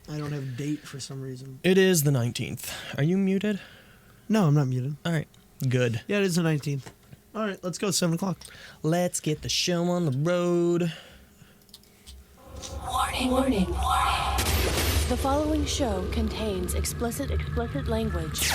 I don't have a date for some reason. It is the 19th. Are you muted? No, I'm not muted. All right. Good. Yeah, it is the 19th. All right, let's go. 7 o'clock. Let's get the show on the road. Warning, warning, warning. The following show contains explicit language.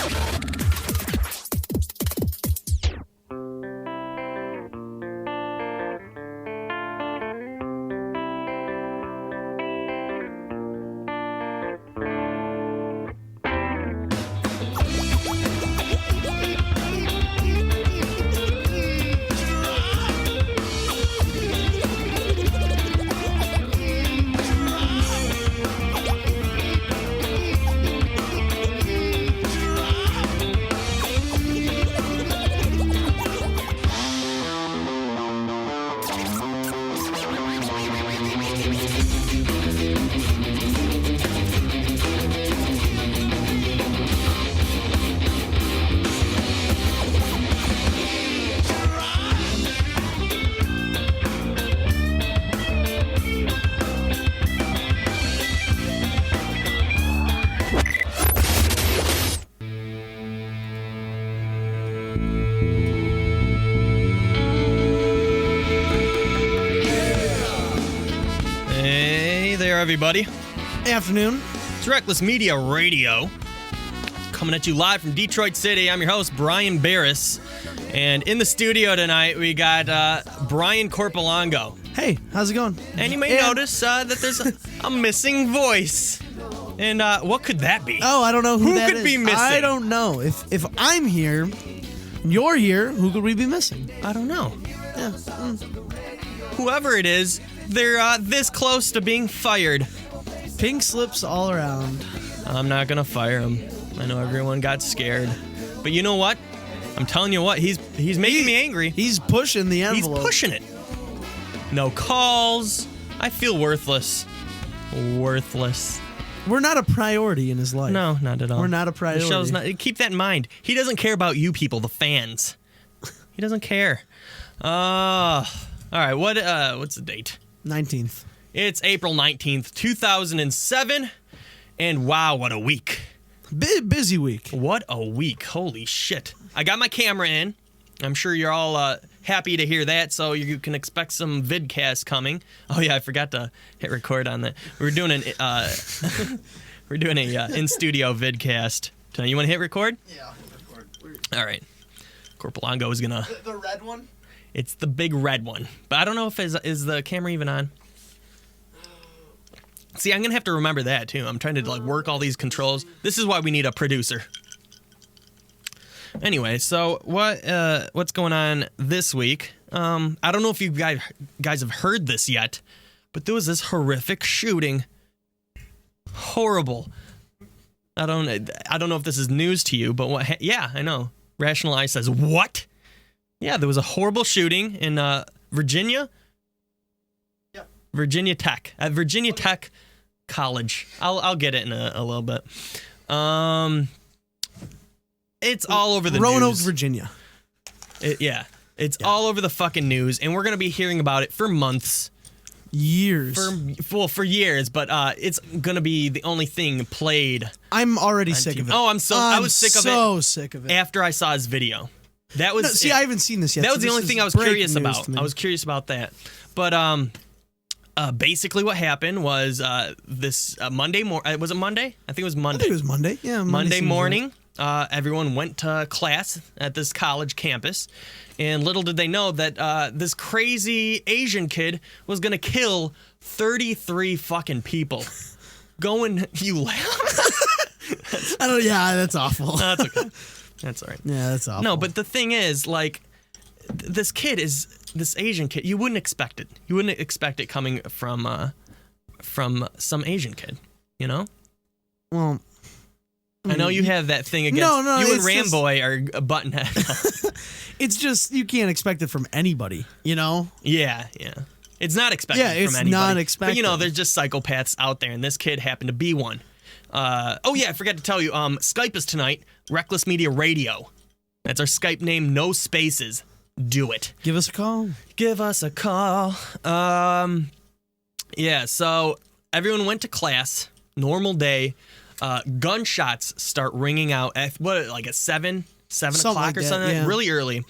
Everybody. Afternoon. It's Wreckless Media Radio. Coming at you live from Detroit City. I'm your host, Brian Barris. And in the studio tonight, we got Brian Corpolongo. Hey, how's it going? And you may notice that there's a missing voice. And what could that be? Oh, I don't know who that could is. Be missing? I don't know. If I'm here, you're here, who could we be missing? I don't know. Yeah. Whoever it is, they're this close to being fired. Pink slips all around. I'm not gonna fire him. I know everyone got scared, but you know what? I'm telling you what, he's making me angry. He's pushing the envelope. He's pushing it. No calls. I feel worthless. Worthless. We're not a priority in his life. No, not at all. We're not a priority. The show's not. Keep that in mind. He doesn't care about you people, the fans. He doesn't care. All right. What's the date? 19th. It's April 19th, 2007. And wow, what a week. Busy week. What a week. Holy shit. I got my camera in. I'm sure you're all happy to hear that, so you can expect some vidcasts coming. Oh yeah, I forgot to hit record on that. We're doing an in-studio vidcast. You want to hit record? Yeah, record. All right. Corpolongo is gonna. The red one? It's the big red one, but I don't know if is the camera even on. See, I'm gonna have to remember that too. I'm trying to work all these controls. This is why we need a producer. Anyway, so what's going on this week? I don't know if you guys have heard this yet, but there was this horrific shooting. Horrible. I don't know if this is news to you, but yeah, I know. Rational Eye says what? Yeah, there was a horrible shooting in Virginia. Yep. Virginia Tech. At Virginia Tech College. I'll get it in a little bit. It's all over the Roanoke, news. Virginia. It's all over the fucking news, and we're going to be hearing about it for months. Years. For years, but it's going to be the only thing played. I'm already sick TV. of it. Oh, I was sick of it. So sick of it. After I saw his video. That was I haven't seen this yet. That was the only thing I was curious about. I was curious about that. But basically what happened was this Monday morning. Was it Monday? I think it was Monday. I think it was Monday. Yeah, Monday morning. Everyone went to class at this college campus, and little did they know that this crazy Asian kid was gonna kill 33 fucking people. You laugh. I don't. Yeah, that's awful. That's okay. That's all right. Yeah, that's awful. No, but the thing is, this kid is this Asian kid. You wouldn't expect it. You wouldn't expect it coming from some Asian kid. You know. Well. I know you have that thing against you and Ramboy are a buttonhead. It's just you can't expect it from anybody, you know? Yeah. It's not expected from anybody. Yeah, it's not expected. But there's just psychopaths out there, and this kid happened to be one. I forgot to tell you, Skype is tonight, Wreckless Media Radio. That's our Skype name, no spaces. Do it. Give us a call. Give us a call. So everyone went to class. normal day. Gunshots start ringing out at like at 7 Something o'clock like or that, something, yeah. really early.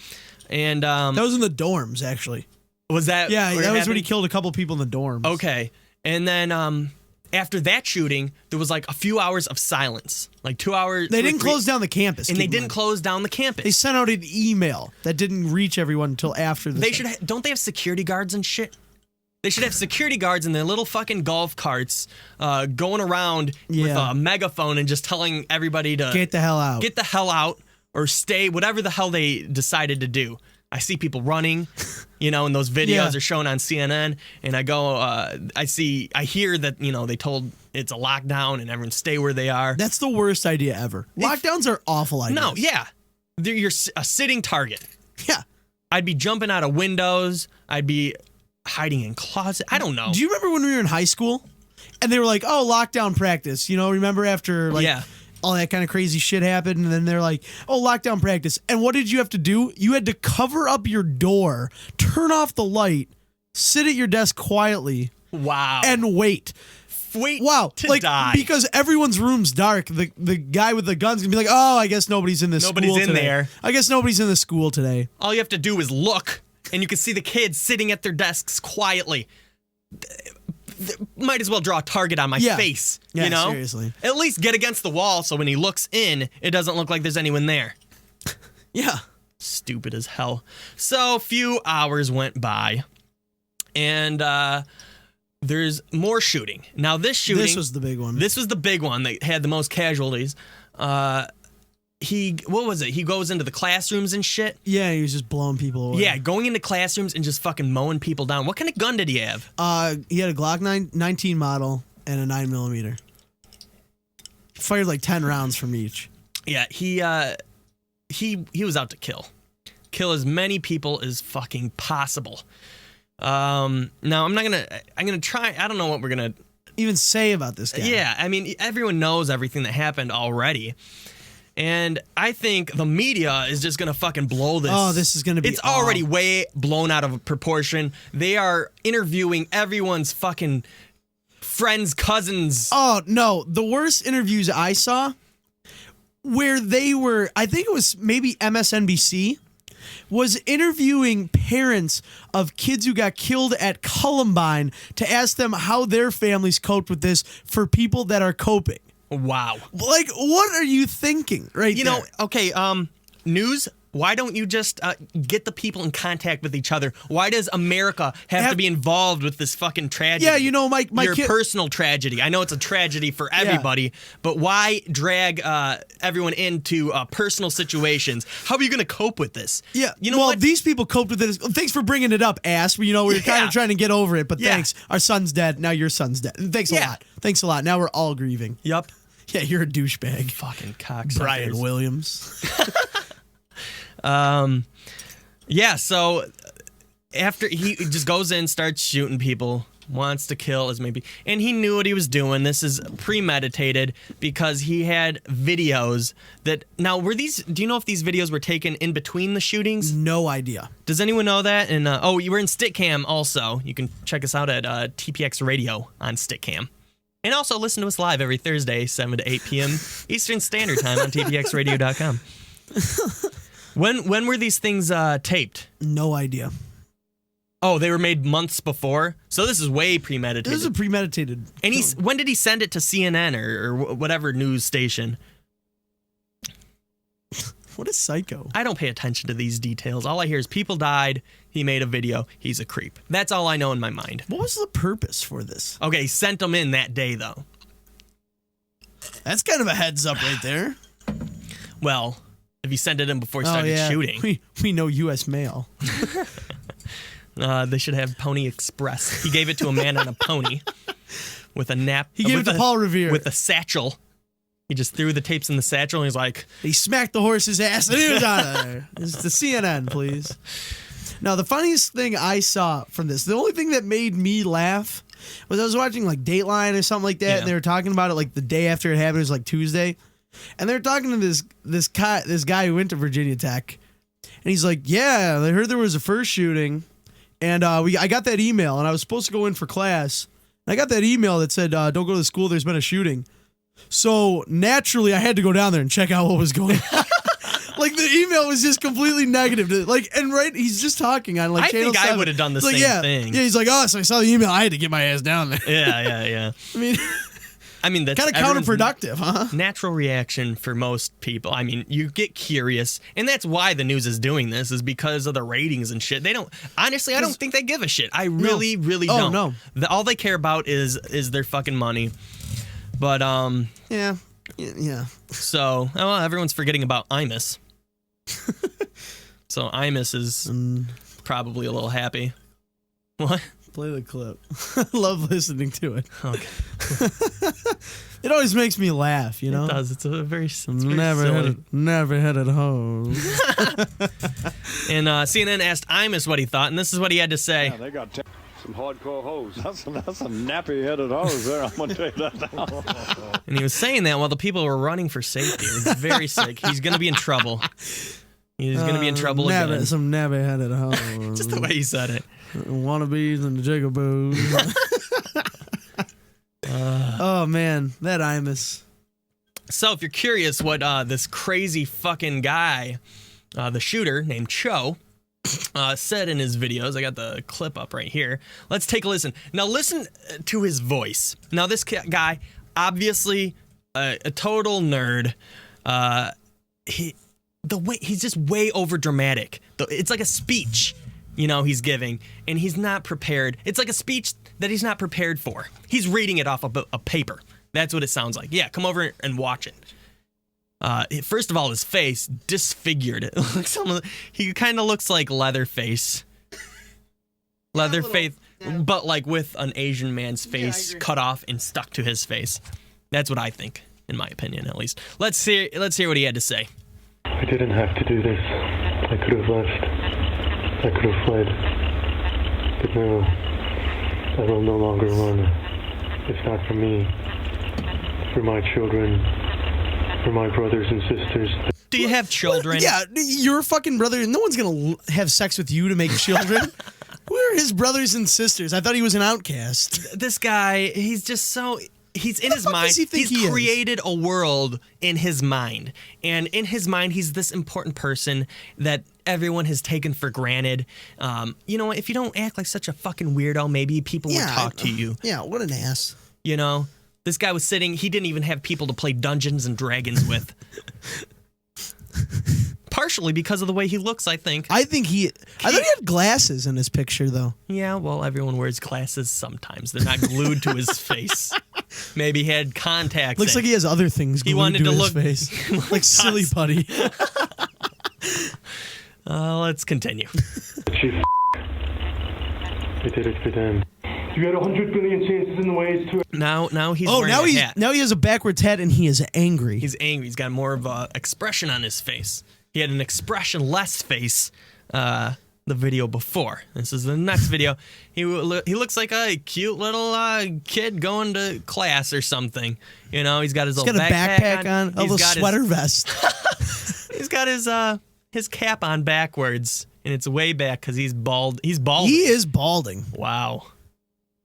And That was in the dorms, actually. was that? Yeah, where it that was when he happened? killed a couple people in the dorms. Okay, and then after that shooting, there was like a few hours of silence, like 2 hours. They 2 or didn't 3 close down the campus. and they keep in didn't mind. close down the campus. They sent out an email that didn't reach everyone until after the. They should don't they have security guards and shit? They should have security guards in their little fucking golf carts going around with Yeah. a megaphone and just telling everybody to Get the hell out. get the hell out or stay, whatever the hell they decided to do. I see people running, and those videos Yeah. are shown on CNN, and I go, I hear that, they told it's a lockdown and everyone stay where they are. That's the worst idea ever. Lockdowns are awful ideas. No, yeah. You're a sitting target. Yeah. I'd be jumping out of windows. I'd be hiding in closets. I don't know. Do you remember when we were in high school and they were like, oh, lockdown practice? Remember after Yeah. all that kind of crazy shit happened, and then they're like, oh, lockdown practice. And what did you have to do? You had to cover up your door, turn off the light, sit at your desk quietly, Wow. and wait. Wait Wow. to like, die. because everyone's room's dark, the guy with the gun's gonna be like, oh, I guess nobody's in this Nobody's school in today. there. I guess nobody's in the school today. All you have to do is look, and you can see the kids sitting at their desks quietly. Might as well draw a target on my Yeah. face, Yeah, you know? seriously. At least get against the wall so when he looks in, it doesn't look like there's anyone there. Yeah. Stupid as hell. So a few hours went by, and there's more shooting. Now this This was the big one. This was the big one that had the most casualties. What was it? He goes into the classrooms and shit. Yeah, he was just blowing people away. Yeah, going into classrooms and just fucking mowing people down. What kind of gun did he have? He had a Glock 19 model and a 9mm. He fired like 10 rounds from each. Yeah, he was out to kill as many people as fucking possible. Now I'm gonna try. I don't know what we're gonna Even say about this guy. Yeah, I mean, everyone knows everything that happened already. And I think the media is just going to fucking blow this. Oh, this is going to be It's already way blown out of proportion. They are interviewing everyone's fucking friends, cousins. Oh, no. The worst interviews I saw where they were, I think it was maybe MSNBC, was interviewing parents of kids who got killed at Columbine to ask them how their families coped with this for people that are coping. Wow. Like, what are you thinking right there? Okay, news, why don't you just get the people in contact with each other? Why does America have to be involved with this fucking tragedy? Yeah, my Your kid... personal tragedy. I know it's a tragedy for everybody, but why drag everyone into personal situations? How are you going to cope with this? Yeah, You know well, what? these people coped with it. Thanks for bringing it up, ass. We were kind Yeah. of trying to get over it, but Yeah. thanks. Our son's dead. Now your son's dead. Thanks a Yeah. lot. Thanks a lot. Now we're all grieving. Yup. Yeah, you're a douchebag. Fucking cocksuckers. Brian Williams. Yeah, so after he just goes in, starts shooting people, wants to kill as maybe, and he knew what he was doing. This is premeditated because he had videos that do you know if these videos were taken in between the shootings? No idea. Does anyone know that? And you were in Stickcam also. You can check us out at TPX Radio on Stickcam. And also listen to us live every Thursday, 7 to 8 p.m. Eastern Standard Time on tpxradio.com. When were these things taped? No idea. Oh, they were made months before? So this is way premeditated. This is a premeditated. And when did he send it to CNN or whatever news station? What a psycho. I don't pay attention to these details. All I hear is people died, he made a video, he's a creep. That's all I know in my mind. What was the purpose for this? Okay, he sent them in that day, though. That's kind of a heads up right there. Well, if he sent it in before he started shooting. We know U.S. mail. They should have Pony Express. He gave it to a man on a pony with a nap. He gave it to Paul Revere. With a satchel. He just threw the tapes in the satchel and he's like... He smacked the horse's ass and he was out of there. It's the CNN, please. Now, the funniest thing I saw from this, the only thing that made me laugh was I was watching like Dateline or something like that, Yeah. and they were talking about it like the day after it happened. It was like Tuesday. And they were talking to this guy who went to Virginia Tech. And he's like, yeah, I heard there was a first shooting. And I got that email, and I was supposed to go in for class. I got that email that said, don't go to the school, there's been a shooting. So naturally, I had to go down there and check out what was going on. Like, the email was just completely negative. He's just talking on, I Channel think 7. I would have done the Like, same thing. Yeah, he's like, oh, so I saw the email. I had to get my ass down there. Yeah. I mean, that's kind of counterproductive, huh? Natural reaction for most people. I mean, you get curious, and that's why the news is doing this, is because of the ratings and shit. They don't, honestly, I don't think they give a shit. I really don't. No. All they care about is their fucking money. But, Yeah. So, everyone's forgetting about Imus. So Imus is probably a little happy. What? Play the clip. I love listening to it. Okay. It always makes me laugh, you know? It does. It's very never hit it home. And CNN asked Imus what he thought, and this is what he had to say. Yeah, they got some hardcore hoes. That's a nappy-headed hose there, I'm going to tell you that now. And he was saying that while the people were running for safety. It was very sick. He's going to be in trouble. He's going to be in trouble again. Some nappy-headed hoes. Just the way he said it. Wannabes and the jigaboos. Oh, man. That Imus. So if you're curious what this crazy fucking guy, the shooter named Cho, said in his videos, I got the clip up right here. Let's take a listen. Now listen to his voice. Now this guy, obviously a total nerd. He's just way over dramatic. It's like a speech, he's giving, and he's not prepared. It's like a speech that he's not prepared for. He's reading it off a paper. That's what it sounds like. Yeah, come over and watch it. First of all, his face disfigured. He kind of looks like Leatherface. Leatherface, but like with an Asian man's face cut off and stuck to his face. That's what I think, in my opinion, at least. Let's hear what he had to say. I didn't have to do this. I could have left. I could have fled. But no, I will no longer run. It's not for me. It's for my children. For my brothers and sisters. Do you have children? Yeah, your fucking brother. No one's going to have sex with you to make children. We're his brothers and sisters. I thought he was an outcast. This guy, he's just so... He's in his mind. Does he think he's created a world in his mind. And in his mind, he's this important person that everyone has taken for granted. You know what? If you don't act like such a fucking weirdo, maybe people will talk to you. Yeah, what an ass. This guy was sitting, he didn't even have people to play Dungeons and Dragons with. Partially because of the way he looks, I think. I thought he had glasses in his picture, though. Yeah, well, everyone wears glasses sometimes. They're not glued to his face. Maybe he had contacts. Looks like he has other things glued to his face. Like silly putty. Let's continue. Chief, I did it for them. You had 100 billion chances in the ways to... Now he's wearing a hat. Now he has a backwards hat and he is angry. He's angry. He's got more of an expression on his face. He had an expressionless face the video before. This is the next video. He looks like a cute little kid going to class or something. He's got his little backpack on. A little sweater vest. He's got his cap on backwards, and it's way back because he's bald. He's balding. He is balding. Wow.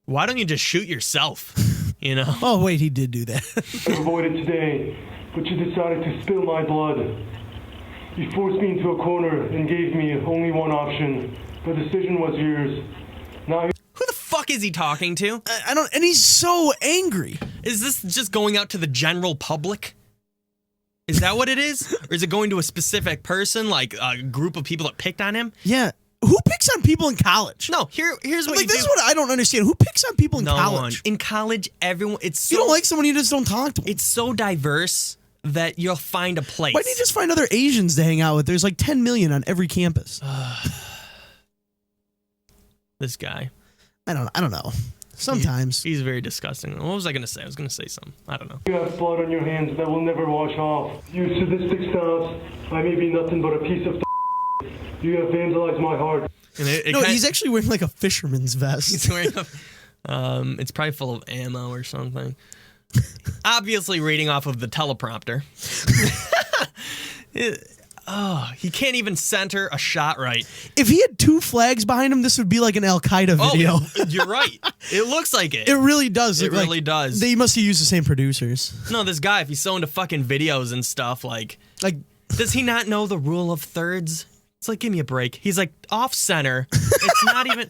Why don't you just shoot yourself? Oh, wait, he did do that. I avoided today, but you decided to spill my blood. You forced me into a corner and gave me only one option. The decision was yours. Now Who the fuck is he talking to? I don't, and he's so angry. Is this just going out to the general public? Is that what it is? Or is it going to a specific person, like a group of people that picked on him? Yeah. Who picks on people in college? No, here's what this is what I don't understand. Who picks on people in college? In college, everyone, it's so... You don't like someone, you just don't talk to them. It's so diverse that you'll find a place. Why don't you just find other Asians to hang out with? There's like 10 million on every campus. This guy. I don't know. Sometimes. He's very disgusting. What was I going to say? I was going to say something. I don't know. you have blood on your hands that will never wash off. You sadistic snobs, I may be nothing but a piece of You have vandalized my heart. And he's actually wearing like a fisherman's vest. He's wearing it's probably full of ammo or something. Obviously reading off of the teleprompter. He can't even center a shot right. If he had 2 flags behind him, this would be like an Al Qaeda video. Oh, you're right. It looks like it. It really does. It look really does. They must have used the same producers. No, this guy, if he's so into fucking videos and stuff, like, does he not know the rule of thirds? It's like, give me a break. He's like off center. It's not even.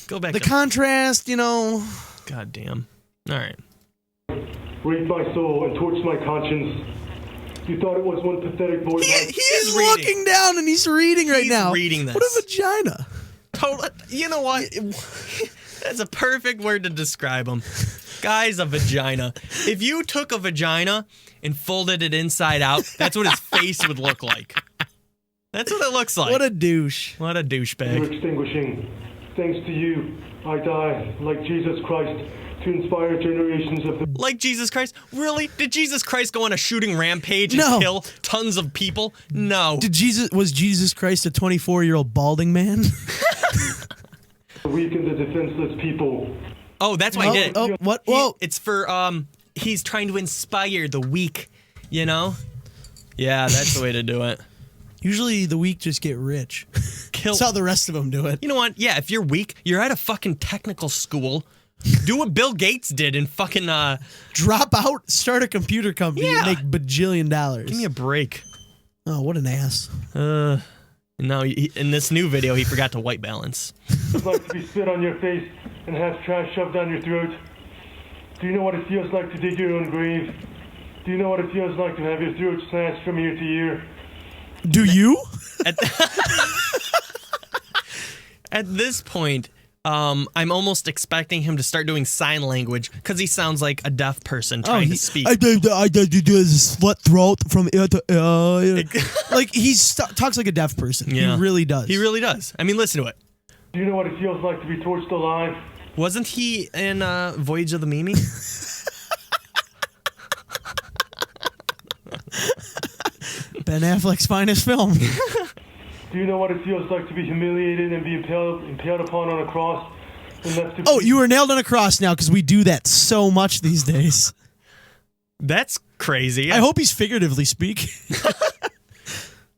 Go back. The contrast, God damn. All right. Raped my soul and torched my conscience. You thought it was one pathetic voice. He is looking down and he's reading right now. He's reading this. What a vagina. Total. You know what? That's a perfect word to describe him. Guy's a vagina. If you took a vagina and folded it inside out, that's what his face would look like. That's what it looks like. What a douche. What a You're douchebag. extinguishing. Thanks to you, I die like Jesus Christ to inspire generations of the. Like Jesus Christ? Really? Did Jesus Christ go on a shooting rampage and No. kill tons of people? No. Was Jesus Christ a 24-year-old balding man? weak and the defenseless people. Oh, that's why he did it. Oh, what? Whoa. It's for, he's trying to inspire the weak, you know? Yeah, that's the way to do it. Usually the weak just get rich. Kill. That's how the rest of them do it. You know what? Yeah, if you're weak, you're at a fucking technical school. Do what Bill Gates did and fucking, Drop out, start a computer company, and Yeah. make bajillion dollars. give me a break. Oh, what an ass. No, in this new video, he forgot to white balance. It's like to be spit on your face and have trash shoved down your throat. Do you know what it feels like to dig your own grave? Do you know what it feels like to have your throat slashed from ear to ear? Do you? At this point, I'm almost expecting him to start doing sign language because he sounds like a deaf person trying to speak. I do this slut throat from ear to ear. Like talks like a deaf person. Yeah. He really does. He really does. I mean, listen to it. Do you know what it feels like to be torched alive? Wasn't he in Voyage of the Mimi? Ben Affleck's finest film. Do you know what it feels like to be humiliated and be impaled upon on a cross and left to Oh, you were nailed on a cross now because we do that so much these days. That's crazy. I hope he's figuratively speaking.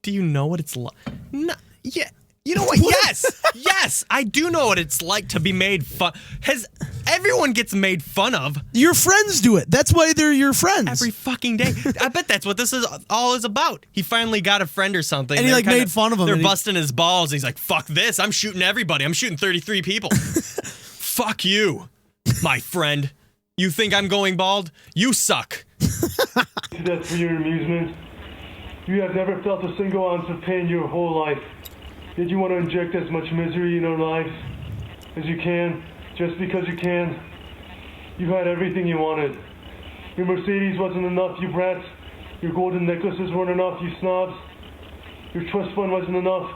Do you know what it's like? No, yeah. You know what? Yes. Yes. I do know what it's like to be made fun. Everyone gets made fun of Your friends do it. That's why they're your friends. every fucking day. I bet that's what this is all is about. He finally got a friend or something. And he, They're like, made fun of him, They're and he- busting his balls. He's like, fuck this. I'm shooting everybody. I'm shooting 33 people. Fuck you, my friend. You think I'm going bald? You suck. to death for your amusement. You have never felt a single ounce of pain your whole life. Yet you want to inject as much misery in our lives as you can, just because you can. You had everything you wanted. Your Mercedes wasn't enough, you brats. Your golden necklaces weren't enough, you snobs. Your trust fund wasn't enough.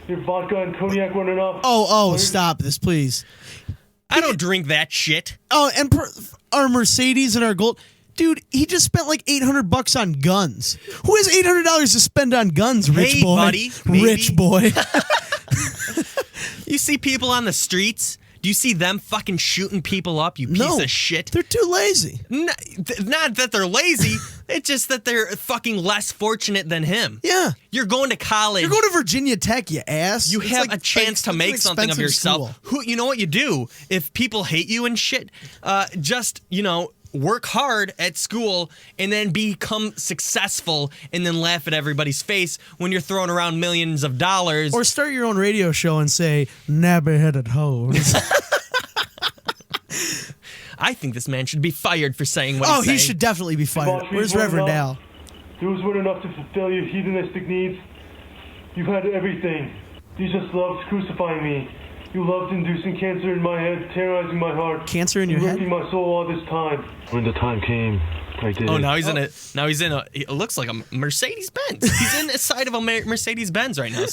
Your vodka and cognac weren't enough. Oh, stop this, please. I don't drink that shit. Oh, and our Mercedes and our gold. Dude, he just spent like $800 on guns. Who has $800 to spend on guns, rich Hey, boy? buddy, maybe. Rich boy. You see people on the streets? Do you see them fucking shooting people up, you piece No, of shit? they're too lazy. Not that they're lazy. It's just that they're fucking less fortunate than him. Yeah. You're going to college. You're going to Virginia Tech, you ass. You It's have like- a chance to it's make an something of expensive yourself. school. You know what you do? If people hate you and shit, just, work hard at school and then become successful and then laugh at everybody's face when you're throwing around millions of dollars. Or start your own radio show and say, nabby-headed hoes. I think this man should be fired for saying what he's saying. He should definitely be fired. Where's Reverend Al? Those weren't enough to fulfill your hedonistic needs. You had everything. You just loved crucifying me. You loved inducing cancer in my head, terrorizing my heart. Cancer in your head? Ripping my soul all this time. When the time came, I did. Oh, now he's in a. It looks like a Mercedes Benz. He's in the side of a Mercedes Benz right now.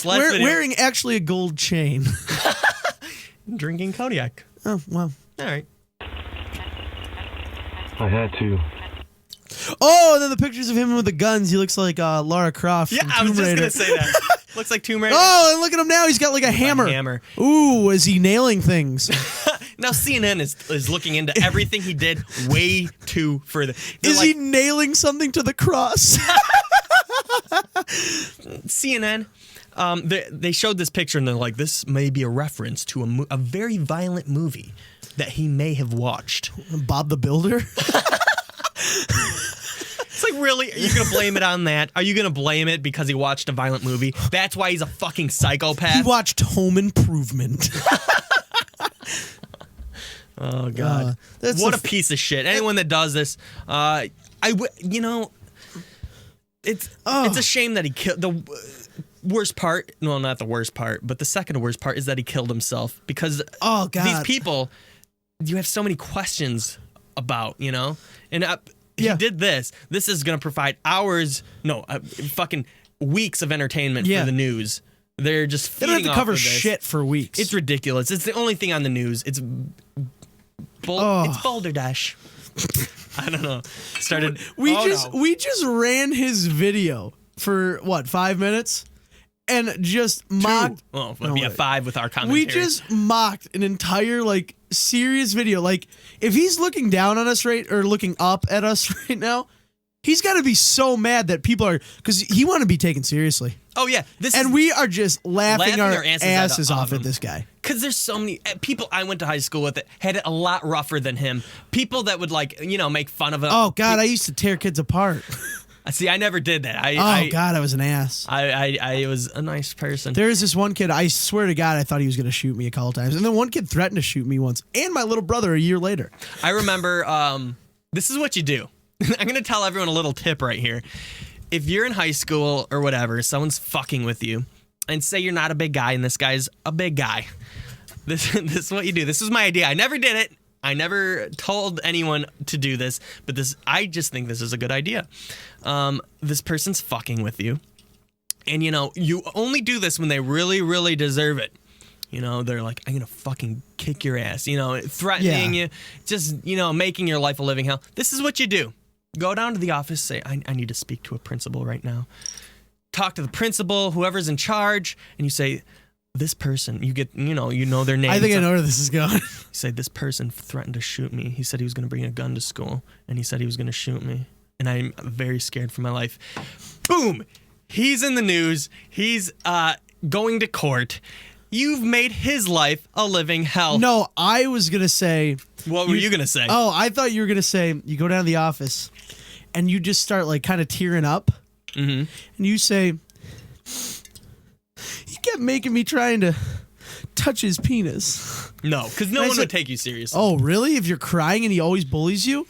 Wearing actually a gold chain. Drinking cognac. Oh, well. All right. I had to. Oh, and then the pictures of him with the guns. He looks like Lara Croft. Yeah, from I was Tomb just Raider. gonna say that. Looks like Tomb Raider. Oh, and look at him now. He's got like a hammer. hammer. Ooh, is he nailing things? Now CNN is looking into everything he did way too further. Is he nailing something to the cross? CNN? They showed this picture and they're like, this may be a reference to a very violent movie that he may have watched. Bob the Builder? It's like, really? Are you going to blame it on that? Are you going to blame it because he watched a violent movie? That's why he's a fucking psychopath? He watched Home Improvement. Oh, God. What a piece of shit. Anyone that does this, it's a shame that he killed. The worst part, well, not the worst part, but the second worst part is that he killed himself because these people, you have so many questions about, and he did this. This is going to provide fucking weeks of entertainment for the news. They're just they feeding don't have to off cover of this. shit for weeks. It's ridiculous. It's the only thing on the news. It's Boulder Dash. I don't know. We just ran his video for what, 5 minutes, and just mocked. Well, it'd be a 5 with our commentary. We just mocked an entire serious video. Like, if he's looking down on us or looking up at us right now, he's got to be so mad that people are, because he want to be taken seriously. Oh yeah, we are just laughing our asses off at this guy. Because there's so many people I went to high school with that had it a lot rougher than him. People that would make fun of him. Oh God, I used to tear kids apart. See, I never did that. God, I was an ass. I was a nice person. There is this one kid, I swear to God, I thought he was going to shoot me a couple times. And then one kid threatened to shoot me once, and my little brother a year later. I remember, this is what you do. I'm going to tell everyone a little tip right here. If you're in high school or whatever, someone's fucking with you, and say you're not a big guy and this guy's a big guy. This is what you do. This was my idea. I never did it. I never told anyone to do this, but I just think this is a good idea. This person's fucking with you, and you only do this when they really, really deserve it. They're like, I'm gonna fucking kick your ass. Threatening you, just making your life a living hell. This is what you do. Go down to the office, say, I need to speak to a principal right now. Talk to the principal, whoever's in charge, and you say, this person, you get, you know their name. I think I know where this is going. You say, this person threatened to shoot me. He said he was going to bring a gun to school, and he said he was going to shoot me. And I'm very scared for my life. Boom! He's in the news. He's going to court. You've made his life a living hell. No, I was going to say... What were you going to say? Oh, I thought you were going to say, you go down to the office, and you just start, kind of tearing up. Mm-hmm. And you say... He kept making me trying to touch his penis. No, because no one would take you seriously. Oh, really? If you're crying and he always bullies you?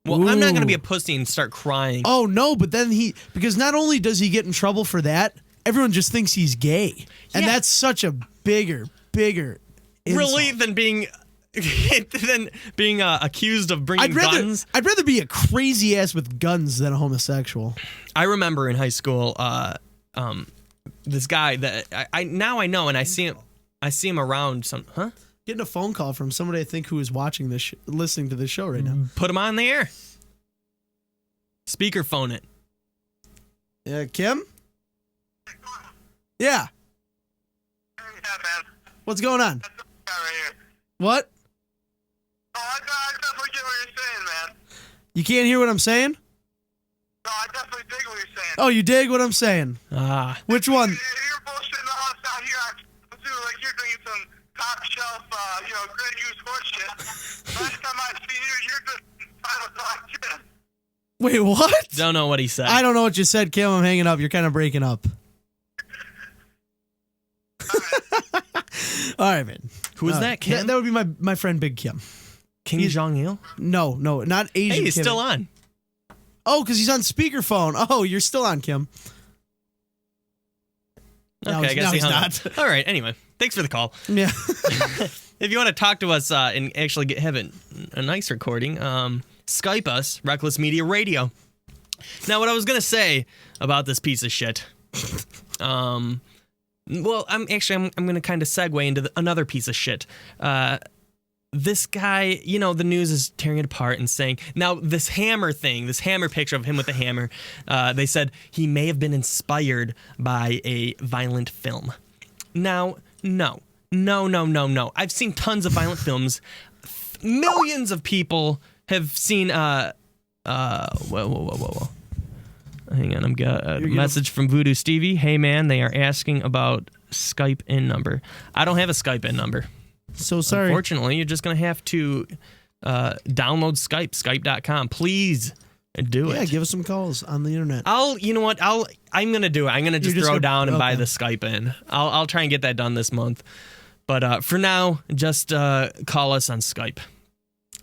Well, I'm not going to be a pussy and start crying. Oh, no, but then because not only does he get in trouble for that, everyone just thinks he's gay. And that's such a bigger insult. Really? Than being accused of bringing guns? I'd rather be a crazy ass with guns than a homosexual. I remember in high school, this guy that I know, and I see him around some. Huh? Getting a phone call from somebody I think who is watching this, listening to this show right now. Put him on the air. Speakerphone it. Yeah, Kim. Yeah. Yeah, man. What's going on? That's right here. What? Oh, I definitely get what you're saying, man. You can't hear what I'm saying? No, I definitely dig what you're saying. Oh, you dig what I'm saying? Which one? You're bullshitting the house out here. I feel like you're drinking some top shelf, Grey Goose horse shit. Last time I seen you, you're just Final Talk shit. Wait, what? Don't know what he said. I don't know what you said, Kim. I'm hanging up. You're kind of breaking up. All right, man. Who is that, Kim? That would be my friend Big Kim. Kim Jong-il? No, not Asian Hey, he's Kim. still on. Oh, because he's on speakerphone. Oh, you're still on, Kim. Okay, I guess he's not. All right, anyway. Thanks for the call. Yeah. If you want to talk to us and actually have a nice recording, Skype us, Wreckless Media Radio. Now, what I was going to say about this piece of shit, well, I'm going to kind of segue into another piece of shit. This guy, the news is tearing it apart and saying, now this hammer picture of him with the hammer, they said he may have been inspired by a violent film. Now, no, No. I've seen tons of violent films. Millions of people have seen. Whoa. Hang on, I'm got a message from Voodoo Stevie. Hey man, they are asking about Skype in number. I don't have a Skype in number. So sorry. Unfortunately, you're just gonna have to download Skype, Skype.com. Please do it. Yeah, give us some calls on the internet. You know what? I'm gonna do it. I'm gonna just throw down and buy the Skype in. I'll try and get that done this month. But for now, just call us on Skype.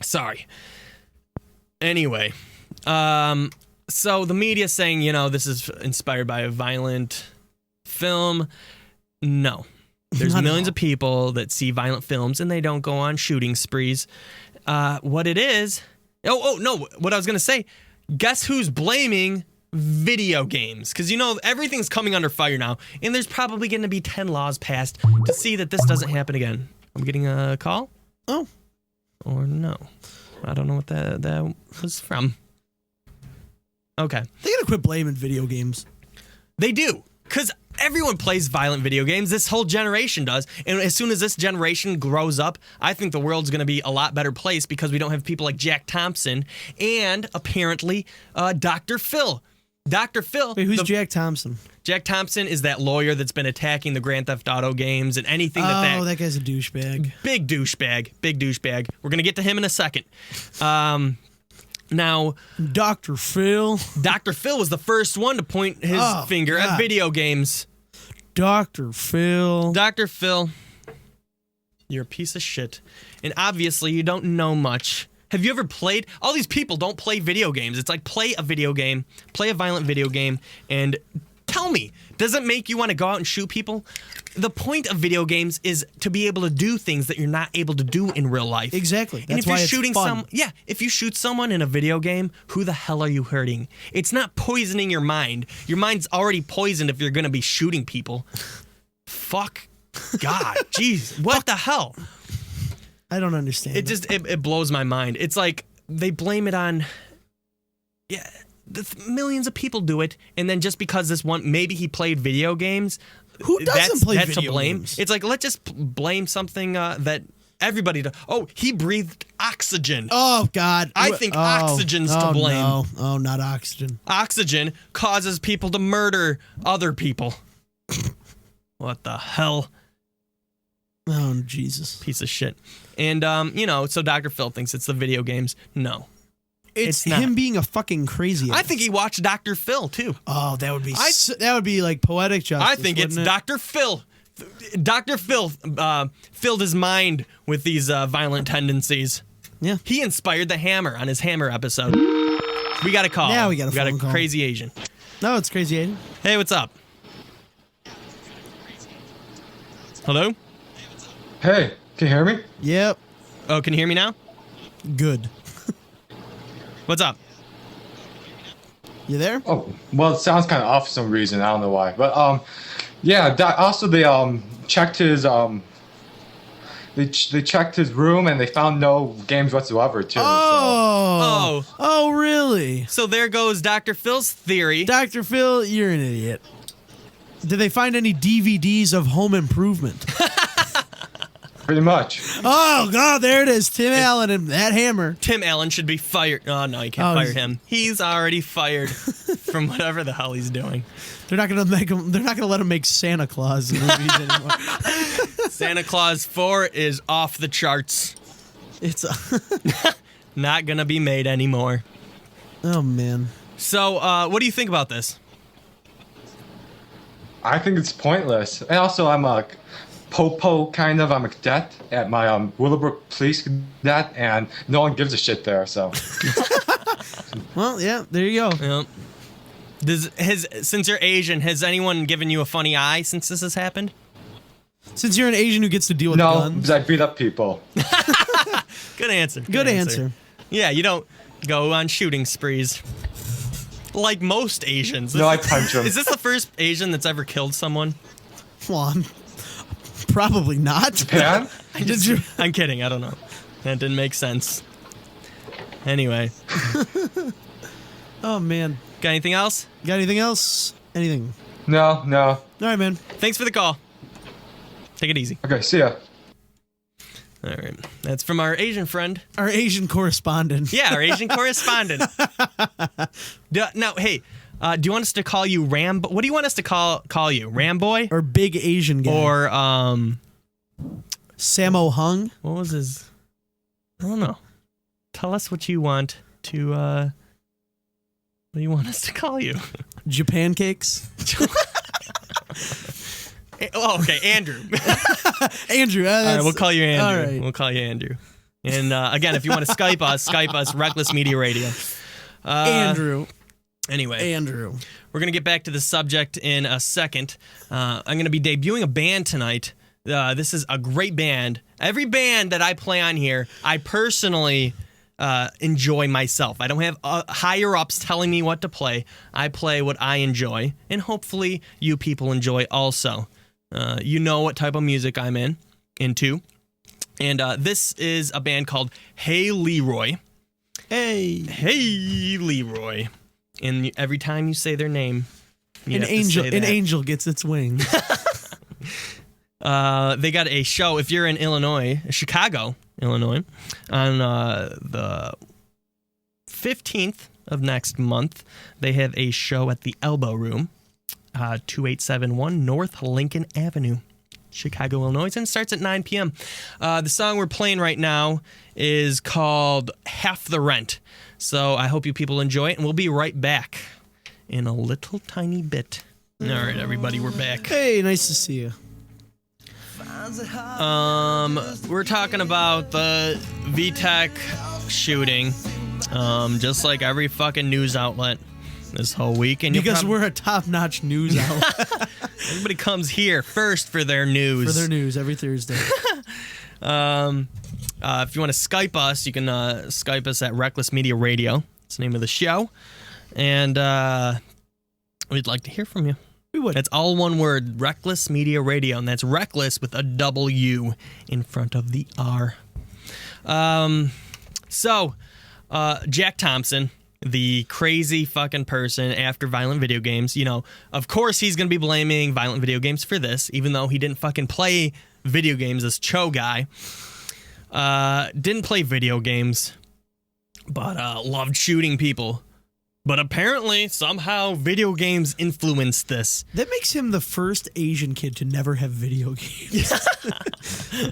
Sorry. Anyway, so the media saying, this is inspired by a violent film. No. There's millions of people that see violent films and they don't go on shooting sprees. What it is... Oh, no. What I was going to say, guess who's blaming video games? Because, everything's coming under fire now, and there's probably going to be 10 laws passed to see that this doesn't happen again. I'm getting a call? Oh. Or no. I don't know what that was from. Okay. They gotta quit blaming video games. They do. Because everyone plays violent video games. This whole generation does. And as soon as this generation grows up, I think the world's going to be a lot better place because we don't have people like Jack Thompson and apparently Dr. Phil. Dr. Phil. Wait, who's Jack Thompson? Jack Thompson is that lawyer that's been attacking the Grand Theft Auto games and anything that... Oh, that guy's a douchebag. Big douchebag. We're going to get to him in a second. Now, Dr. Phil. Dr. Phil was the first one to point his finger at video games. Dr. Phil. Dr. Phil, you're a piece of shit. And obviously, you don't know much. Have you ever played? All these people don't play video games. It's like play a video game, play a violent video game, and tell me, does it make you want to go out and shoot people? The point of video games is to be able to do things that you're not able to do in real life. Exactly. That's and if why you're shooting fun. If you shoot someone in a video game, who the hell are you hurting? It's not poisoning your mind. Your mind's already poisoned if you're going to be shooting people. Fuck God. Jeez. What the hell? I don't understand. It blows my mind. It's like they blame it on millions of people do it, and then just because this one, maybe he played video games. Who doesn't play that's video to blame. games? It's like, let's just blame something that everybody does. Oh, he breathed oxygen. Oh, God. I think oxygen's to blame. No. Oh, not oxygen. Oxygen causes people to murder other people. What the hell? Oh, Jesus. Piece of shit. And, so Dr. Phil thinks it's the video games. No. It's not. him being a fucking crazy ass. I think he watched Dr. Phil, too. Oh, that would be like poetic justice. I think it's Dr. Phil. Dr. Phil filled his mind with these violent tendencies. Yeah. He inspired the Hammer on his Hammer episode. We got a call. Yeah, we got a phone call. Crazy Asian. No, it's Crazy Asian. Hey, what's up? Hello? Hey, can you hear me? Yep. Oh, can you hear me now? Good. What's up? You there? Oh, well, it sounds kind of off for some reason. I don't know why. But, also they checked his, they checked his room and they found no games whatsoever, too. Oh, really? So there goes Dr. Phil's theory. Dr. Phil, you're an idiot. Did they find any DVDs of Home Improvement? Pretty much. Oh, God, there it is. Tim Allen and that hammer. Tim Allen should be fired. Oh, no, you can't fire him. He's already fired from whatever the hell he's doing. They're not gonna make him. They're not gonna let him make Santa Claus movies anymore. Santa Claus 4 is off the charts. It's not gonna be made anymore. Oh man. So, what do you think about this? I think it's pointless. And also, I'm a popo kind of. I'm a cadet at my Willowbrook Police Cadet, and no one gives a shit there. So. Well, yeah. There you go. Yeah. Since you're Asian, has anyone given you a funny eye since this has happened? Since you're an Asian who gets to deal with guns. No, because I beat up people. Good answer. Good answer. Yeah, you don't go on shooting sprees. Like most Asians. No, I punch them. Is this the first Asian that's ever killed someone? Well, probably not. Japan? I'm kidding. I don't know. That didn't make sense. Anyway. Oh, man. Got anything else? Got anything else? Anything? No. All right, man. Thanks for the call. Take Take it easy. Okay, see ya. All right. That's from our Asian friend. Our Asian correspondent. Yeah, our Asian correspondent. Now, hey, do you want us to call you Rambo? What do you want us to call you? Ramboy? Or big Asian guy. Or, Sammo Hung. what was his? I don't know. Tell us what you want to, what do you want us to call you? Japan cakes. Oh, okay, Andrew. Andrew. All right, we'll call you Andrew. All right. We'll call you Andrew. And again, if you want to Skype us, Wreckless Media Radio. Andrew. Anyway, Andrew. we're going to get back to the subject in a second. I'm going to be debuting a band tonight. This is a great band. Every band that I play on here, I personally enjoy myself. I don't have higher-ups telling me what to play. I play what I enjoy, and hopefully you people enjoy also. You know what type of music I'm into. And this is a band called Hey Leroy. Hey. Hey Leroy. And every time you say their name, you have to say that. Angel gets its wings. They got a show, if you're in Illinois, Chicago, Illinois, on the 15th of next month. They have a show at the Elbow Room, 2871 North Lincoln Avenue, Chicago, Illinois, and it starts at 9 p.m. The song we're playing right now is called Half the Rent. So I hope you people enjoy it, and we'll be right back in a little tiny bit. All right, everybody, we're back. Hey, nice to see you. We're talking about the VTech shooting, just like every fucking news outlet this whole week. And because we're a top-notch news outlet. Everybody comes here first for their news. For their news every Thursday. If you want to Skype us, you can Skype us at Wreckless Media Radio. It's the name of the show. And we'd like to hear from you. We would. That's all one word, Wreckless Media Radio, and that's Wreckless with a W in front of the R. So, Jack Thompson, the crazy fucking person after violent video games, you know, of course he's going to be blaming violent video games for this, even though he didn't fucking play video games, this Cho guy. Didn't play video games, but loved shooting people. But apparently, somehow, video games influenced this. That makes him the first Asian kid to never have video games.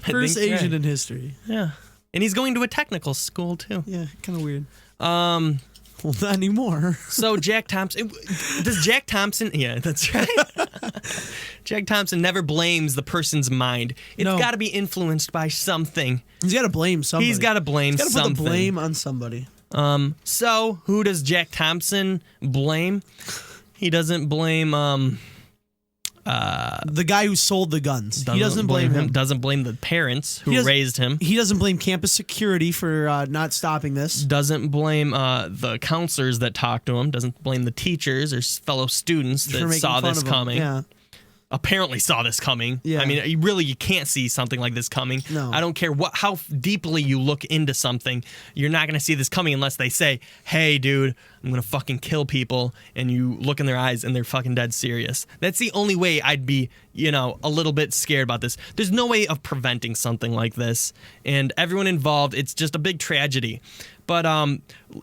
First Asian in history. Yeah. And he's going to a technical school, too. Yeah, kind of weird. Well, not anymore. So, Jack Thompson... Does Jack Thompson... Yeah, that's right. Jack Thompson never blames the person's mind. It's got to be influenced by something. He's got to blame somebody. He's got to blame something. He's got to put the blame on somebody. So who does Jack Thompson blame? He doesn't blame the guy who sold the guns. He doesn't blame him. Doesn't blame the parents who raised him. He doesn't blame campus security for not stopping this. Doesn't blame the counselors that talked to him. Doesn't blame the teachers or fellow students that saw this coming. Yeah. Apparently saw this coming. Yeah. I mean, you can't see something like this coming. No. I don't care how deeply you look into something. You're not going to see this coming unless they say, hey, dude, I'm going to fucking kill people. And you look in their eyes and they're fucking dead serious. That's the only way I'd be, a little bit scared about this. There's no way of preventing something like this. And everyone involved, it's just a big tragedy. But,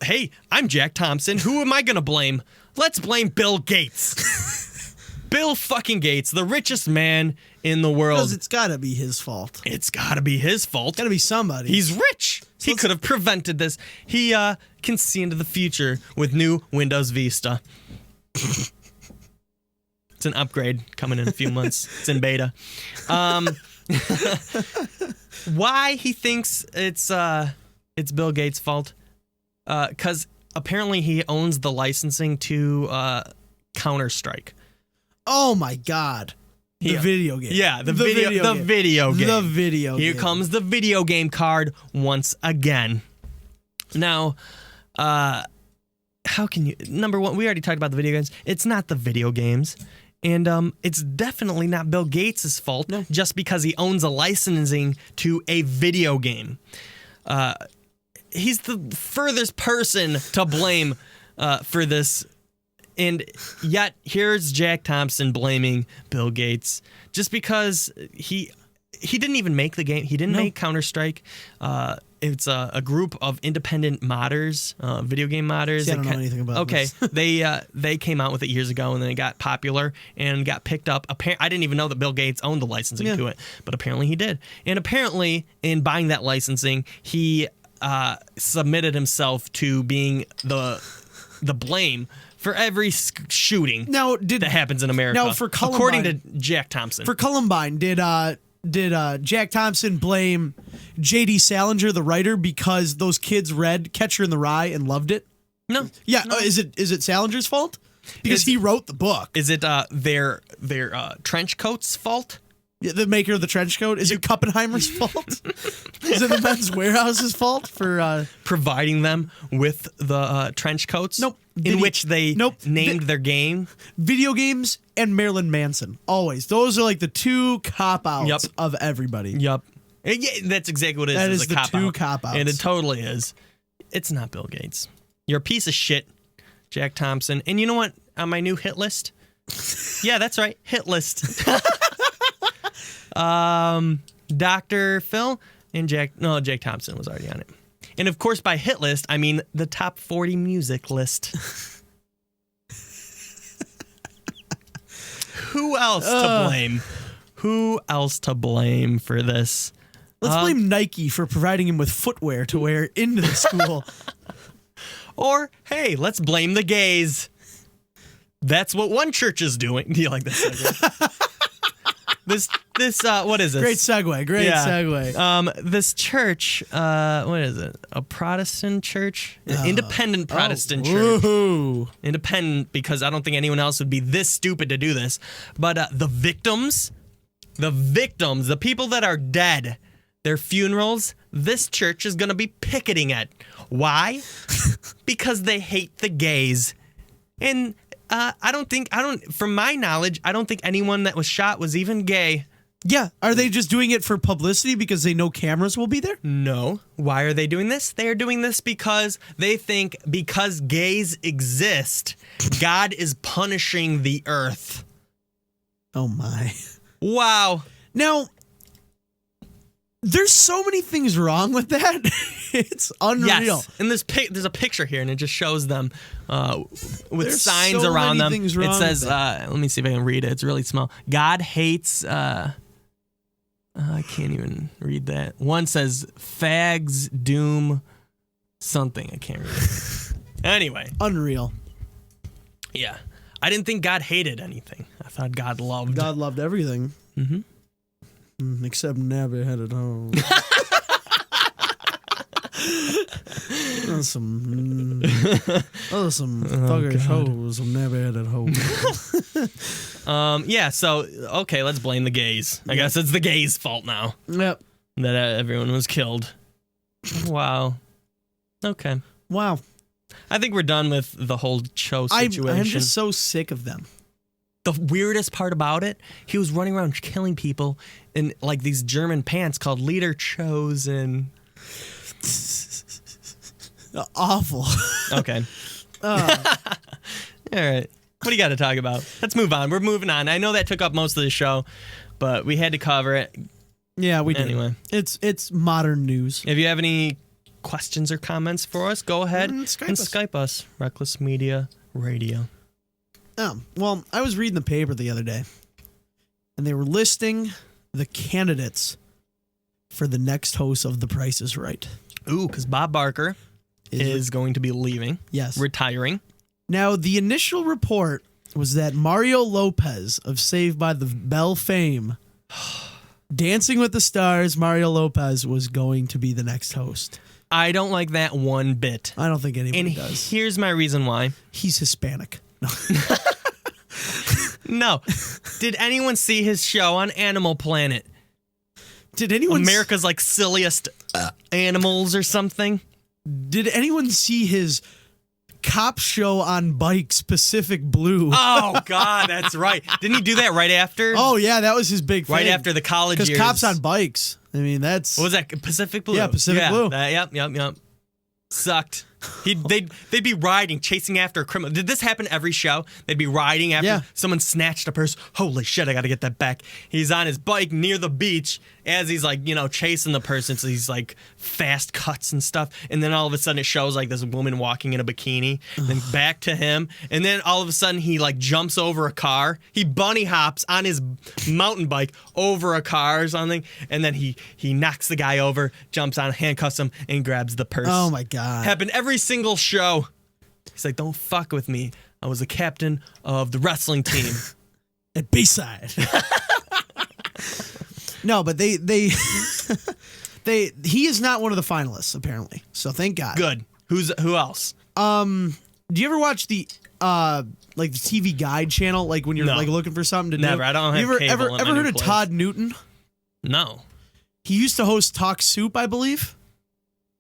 hey, I'm Jack Thompson. Who am I going to blame? Let's blame Bill Gates. Bill fucking Gates, the richest man in the world. Because it's got to be his fault. It's got to be his fault. It's got to be somebody. He's rich. He could have prevented this. He can see into the future with new Windows Vista. It's an upgrade coming in a few months. It's in beta. Why he thinks it's Bill Gates' fault? Because apparently he owns the licensing to Counter-Strike. Oh my God. The video game. Yeah, the video game. The video game. Here comes the video game card once again. Now, how can you... Number one, we already talked about the video games. It's not the video games. And it's definitely not Bill Gates' fault just because he owns a licensing to a video game. He's the furthest person to blame for this. And yet, here's Jack Thompson blaming Bill Gates just because he he didn't even make the game. He didn't make Counter-Strike. It's a group of independent modders, video game modders. See, I don't know anything about this. They came out with it years ago, and then it got popular and got picked up. I didn't even know that Bill Gates owned the licensing to it, but apparently he did. And apparently, in buying that licensing, he submitted himself to being the blame for every shooting that happens in America. Now, for Columbine, according to Jack Thompson. For Columbine, did Jack Thompson blame J.D. Salinger, the writer, because those kids read Catcher in the Rye and loved it? No. Yeah. Is it Salinger's fault? Because he wrote the book. Is it their trench coat's fault? Yeah, the maker of the trench coat? Is it Kuppenheimer's fault? Is it the Men's Warehouse's fault for providing them with the trench coats? Nope. In which they named their game? Video games and Marilyn Manson. Always. Those are like the two cop-outs of everybody. Yep. Yeah, that's exactly what it is. That is a the two cop-outs. And it totally is. It's not Bill Gates. You're a piece of shit, Jack Thompson. And you know what? On my new hit list? Yeah, that's right. Hit list. Dr. Phil and Jack Thompson was already on it. And of course, by hit list, I mean the top 40 music list. Who else to blame? Who else to blame for this? Let's blame Nike for providing him with footwear to wear into the school. Or, hey, let's blame the gays. That's what one church is doing. Do you like this? This what is this? Great segue. Segue. This church, what is it? A Protestant church? An independent Protestant church. Woohoo. Independent, because I don't think anyone else would be this stupid to do this. But the victims, the people that are dead, their funerals, this church is going to be picketing at. Why? Because they hate the gays. And from my knowledge, I don't think anyone that was shot was even gay. Yeah. Are they just doing it for publicity because they know cameras will be there? No. Why are they doing this? They are doing this because they think because gays exist, God is punishing the earth. Oh, my. Wow. Now, there's so many things wrong with that. It's unreal. Yes. And there's a picture here, and it just shoes them with there's signs so around many them. things It wrong says, with that. let me see if I can read it. It's really small. God hates, I can't even read that. One says, fags, doom, something. I can't read it. Anyway. Unreal. Yeah. I didn't think God hated anything. I thought God loved. God loved everything. Mm-hmm. Except never had it home. some thuggish hoes who never had it home. Yeah, so, okay, let's blame the gays. I guess it's the gays' fault now. Yep. That everyone was killed. Wow. Okay. Wow. I think we're done with the whole Cho situation. I'm just so sick of them. The weirdest part about it, he was running around killing people in like these German pants called Leder Chosen. Awful. Okay. All right. What do you got to talk about? Let's move on. We're moving on. I know that took up most of the show, but we had to cover it. Yeah, we did. Anyway. It's modern news. If you have any questions or comments for us, go ahead and Skype us. Wreckless Media Radio. Well, I was reading the paper the other day, and they were listing the candidates for the next host of The Price is Right. Ooh, because Bob Barker is going to be leaving. Yes. Retiring. Now, the initial report was that Mario Lopez of Saved by the Bell fame, Dancing with the Stars, Mario Lopez was going to be the next host. I don't like that one bit. I don't think anyone and does. Here's my reason why. He's Hispanic. No. No. Did anyone see his show on Animal Planet? Did anyone America's like silliest animals or something? Did anyone see his cop show on bikes, Pacific Blue? Oh God, that's right. Didn't he do that right after? Oh yeah, that was his big thing. Right after the college years. Because cops on bikes. I mean, that's what was that? Pacific Blue. Yeah, Pacific Blue. Yep. Sucked. They'd be riding, chasing after a criminal. Did this happen every show? They'd be riding after someone snatched a purse. Holy shit, I got to get that back. He's on his bike near the beach as he's like, chasing the person. So he's like fast cuts and stuff. And then all of a sudden it shows like this woman walking in a bikini. Then back to him. And then all of a sudden he like jumps over a car. He bunny hops on his mountain bike over a car or something. And then he knocks the guy over, jumps on, handcuffs him, and grabs the purse. Oh my God. Happened every single show. He's like, don't fuck with me. I was the captain of the wrestling team. At B-side. No, but they he is not one of the finalists, apparently. So thank God. Good. Who else? Do you ever watch the like the TV Guide channel, like when you're No. like looking for something to do? Never. I don't have You cable in ever my heard new of place. Todd Newton? No. He used to host Talk Soup, I believe.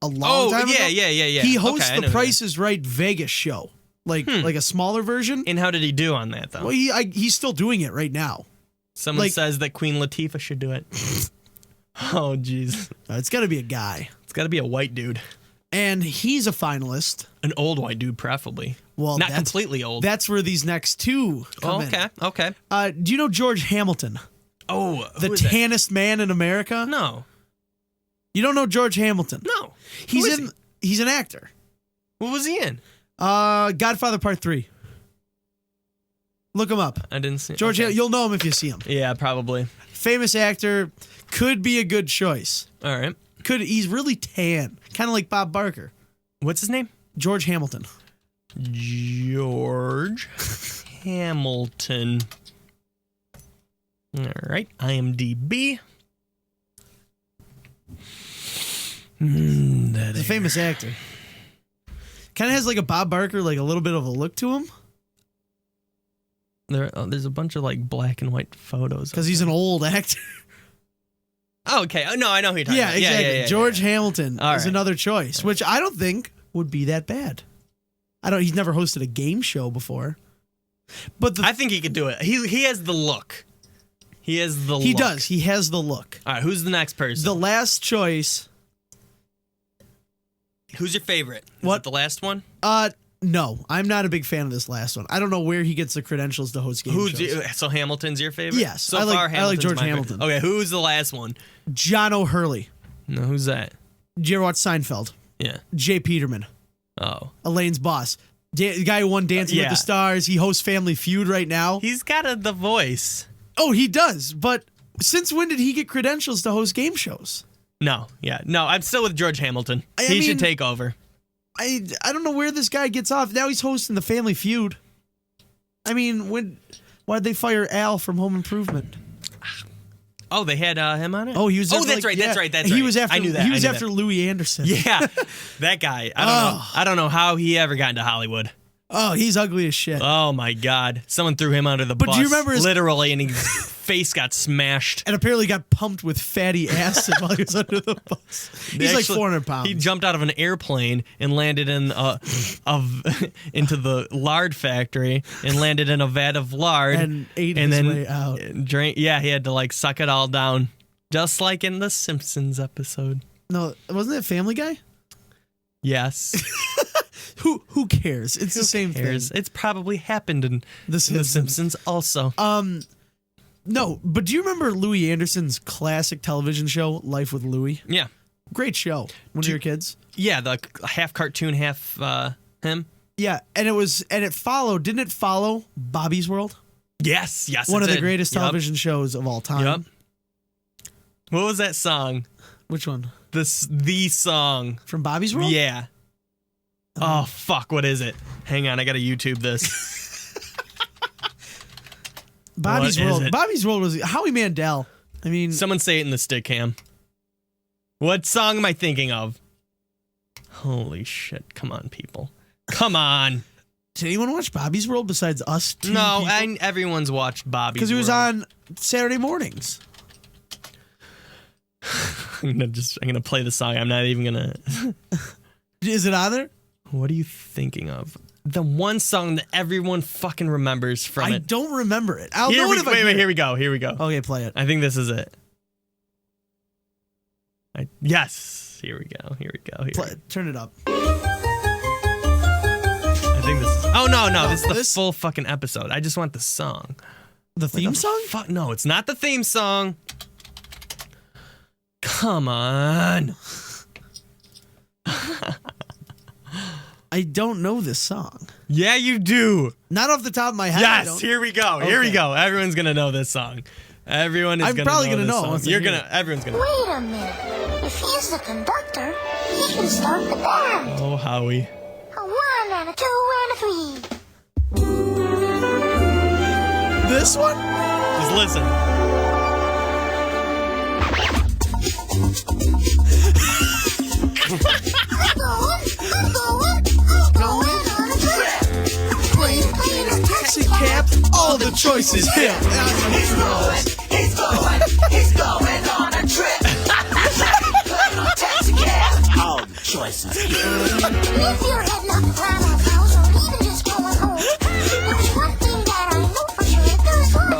A long time ago. Yeah. He hosts Okay, I the know Price is Right Vegas show, like a smaller version. And how did he do on that, though? Well, he's still doing it right now. Someone like- says that Queen Latifah should do it. Oh, jeez. It's got to be a guy, It's got to be a white dude. and he's a finalist. An old white dude, preferably. Well, Not that's- completely old. That's where these next two come in. Okay. Do you know George Hamilton, Oh, the who is that? tannest man in America? No. You don't know George Hamilton? No. He's Who is in. He's an actor. What was he in? Godfather Part 3. Look him up. I didn't see George, okay. you'll know him if you see him. Yeah, probably. Famous actor, could be a good choice. All right. He's really tan, kind of like Bob Barker. What's his name? George Hamilton. George Hamilton. All right. IMDb. He's a famous actor. Kind of has like a Bob Barker, like a little bit of a look to him. There's a bunch of like black and white photos. Because he's an old actor. Oh, okay. Oh, no, I know who you're talking Yeah, about. exactly. Yeah, George Hamilton All is right. another choice, which I don't think would be that bad. He's never hosted a game show before. But I think he could do it. He has the look. He has the look. he does. He has the look. All right, who's the next person? The last choice. Who's your favorite? Is What? it the last one? No, I'm not a big fan of this last one. I don't know where he gets the credentials to host game shows. So Hamilton's your favorite? Yes, So I like- far, I like Hamilton's George my favorite. Hamilton. Okay, who's the last one? John O'Hurley. No, who's that? Did you ever watch Seinfeld? Yeah. Jay Peterman, Oh. Elaine's boss. The guy who won Dancing with Yeah. the Stars. He hosts Family Feud right now. He's got the voice. Oh, he does. But since when did he get credentials to host game shows? No, I'm still with George Hamilton. I He mean- should take over. I don't know where this guy gets off. Now he's hosting the Family Feud. I mean, why'd they fire Al from Home Improvement? Oh, they had him on it? Oh, he was. Oh, after, that's like, right. yeah. He was after. I knew that. He was I knew after that. Louis Anderson. Yeah, that guy. I don't know how he ever got into Hollywood. Oh, he's ugly as shit. Oh my God! Someone threw him under the But bus. do you remember his- literally, and his face got smashed. And apparently got pumped with fatty acid while he was under the bus. He's like 400 pounds. He jumped out of an airplane and landed in into the lard factory and landed in a vat of lard And ate and his then way out. Drank. Yeah, he had to like suck it all down, just like in the Simpsons episode. No, wasn't it Family Guy? Yes. Who cares? It's the same Cares. thing. It's probably happened in The The Simpsons. Simpsons also. No, but do you remember Louis Anderson's classic television show, Life with Louis? Yeah. Great show. One of your kids? Yeah, the half cartoon, half him. Yeah, and it followed, didn't it follow Bobby's World? Yes, One it of the did. greatest Yep. television shows of all time. Yep. What was that song? Which one? The song. From Bobby's World? Yeah. Oh fuck! What is it? Hang on, I gotta YouTube this. Bobby's What is World. it? Bobby's World was Howie Mandel. I mean, Someone say it in the stick cam. What song am I thinking of? Holy shit! Come on, people. Come on. did anyone watch Bobby's World besides us two? No, everyone's watched Bobby. because it was on Saturday mornings. I'm gonna play the song. I'm not even gonna. Is it on there? What are you thinking of? The one song that everyone fucking remembers from I it. don't remember it. I'll Here know we, it if I wait, hear wait, it. here we go. Here we go. Okay, play it. I think this is it. Yes. Here we go. Here we go. Here. Turn it up. Oh, no. This is the full fucking episode. I just want the song. The theme song? Fuck, no, it's not the theme song. Come on. I don't know this song. Yeah, you do. Not off the top of my head. I Yes, don't. here we go. Here we go. Everyone's going to know this song. Everyone is I'm going to know probably this gonna know song. once I You're hear going to, everyone's going to. Wait a minute. If he's the conductor, he can start the band. Oh, Howie. A 1 and a 2 and a 3. This one? Just listen. Taxi cab, all the choices here. He's going on a trip. Taxi cab, all the choices here. If you're heading up to Grandma's house or even just going home, there's one thing that I know for sure it does work.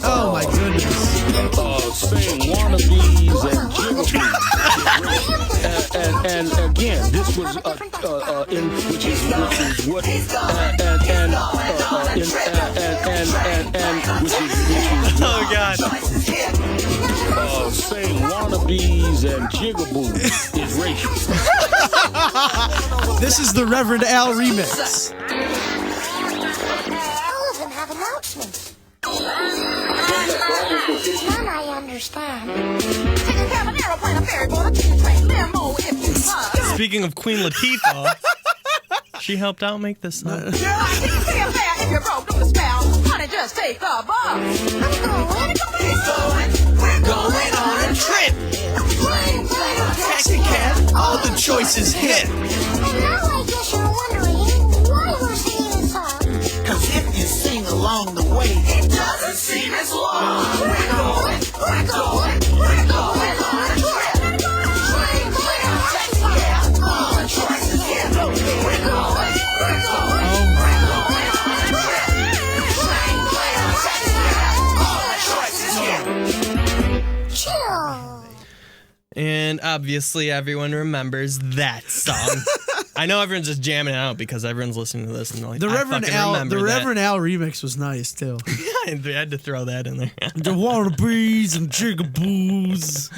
Oh my goodness. Saying wannabes and jigaboos. And again, this was which is what Oh, God. saying wannabes and jigaboos is racial. This is the Reverend Al remix. All of them have announcements. None I understand. Speaking of Queen Latifah, she helped out make this song. Going on a trip. Taxi cab, all the choices here. And now I guess you're wondering why we're singing this song. Cause if you sing along the way, it doesn't seem as long. We're going on a trip. Taxi cab, all the choices here. We're going Chill. And obviously, everyone remembers that song. I know everyone's just jamming it out because everyone's listening to this and they're like, The Reverend Al, remember the that. Reverend Al remix was nice too. I had to throw that in there. The wannabes and jigaboos.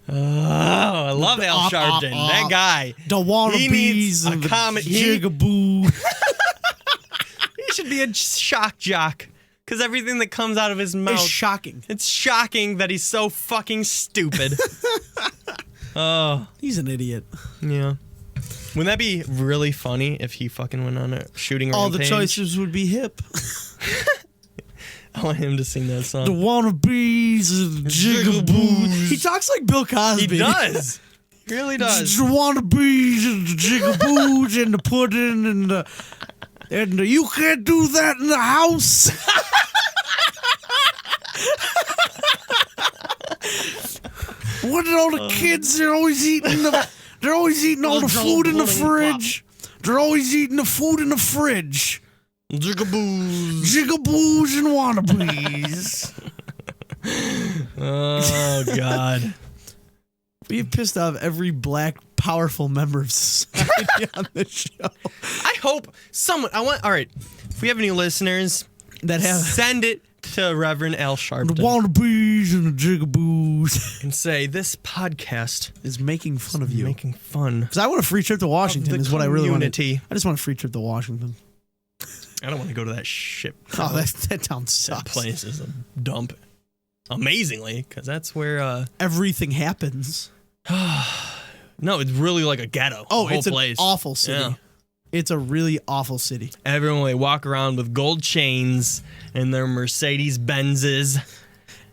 Oh, I love Al Sharpton. That guy. The He needs wannabes a and the comedy. jigaboo. He should be a shock jock because everything that comes out of his mouth. It's shocking. It's shocking that he's so fucking stupid. Oh, He's an idiot. yeah. Wouldn't that be really funny if he fucking went on a shooting All the rampage? choices would be hip. I want him to sing that The song. wannabes and jigaboos. He talks like Bill Cosby. He does. He really does. The wannabes and the jigaboos and the pudding and the you can't do that in the house. What did all the kids? They're always eating They're always eating all the food in the fridge. They're always eating the food in the fridge. Jigaboos. Jigaboos and wannabes. Oh, God. We've pissed off every black, powerful member of society on this show. I hope someone, all right, if we have any listeners, That have send it to Reverend Al the Sharpton wannabes and the jigaboos and say, this podcast is making fun of is you. making fun. Because I want a free trip to Washington the is what I really want. community. I just want a free trip to Washington. I don't want to go to that shit. Oh, that town That sucks. place is a dump. Amazingly, because that's where, Everything happens. no, it's really like a ghetto. Oh, the whole it's an place. awful city. Yeah. It's a really awful city. Everyone, they walk around with gold chains and their Mercedes Benzes,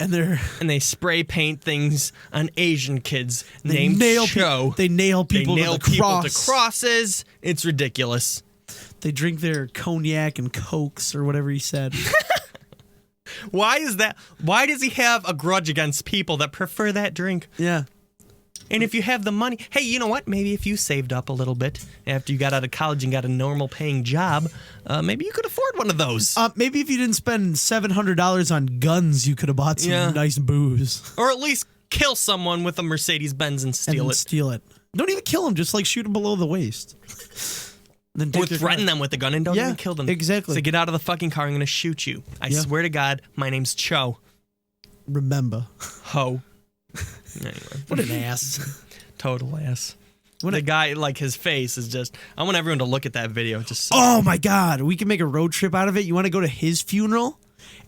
And they're and they spray paint things on Asian kids they named nail Cho. They nail They people nail to the people cross. to crosses. It's ridiculous. They drink their cognac and cokes or whatever he said. Why is that? Why does he have a grudge against people that prefer that drink? Yeah. And if you have the money, hey, you know what? Maybe if you saved up a little bit after you got out of college and got a normal paying job, maybe you could afford one of those. Maybe if you didn't spend $700 on guns, you could have bought some Yeah. nice booze. Or at least kill someone with a Mercedes Benz and steal and it. steal it. Don't even kill him. Just like shoot him below the waist. Then Or take their threaten car. them with a gun and don't Yeah, even kill them. exactly. So get out of the fucking car. I'm going to shoot you. I Yeah. swear to God, my name's Cho. Remember. Ho. Anyway. What an ass. Total ass. What The a- guy, like, his face is just... I want everyone to look at that video. Just Oh my God. We can make a road trip out of it. You want to go to his funeral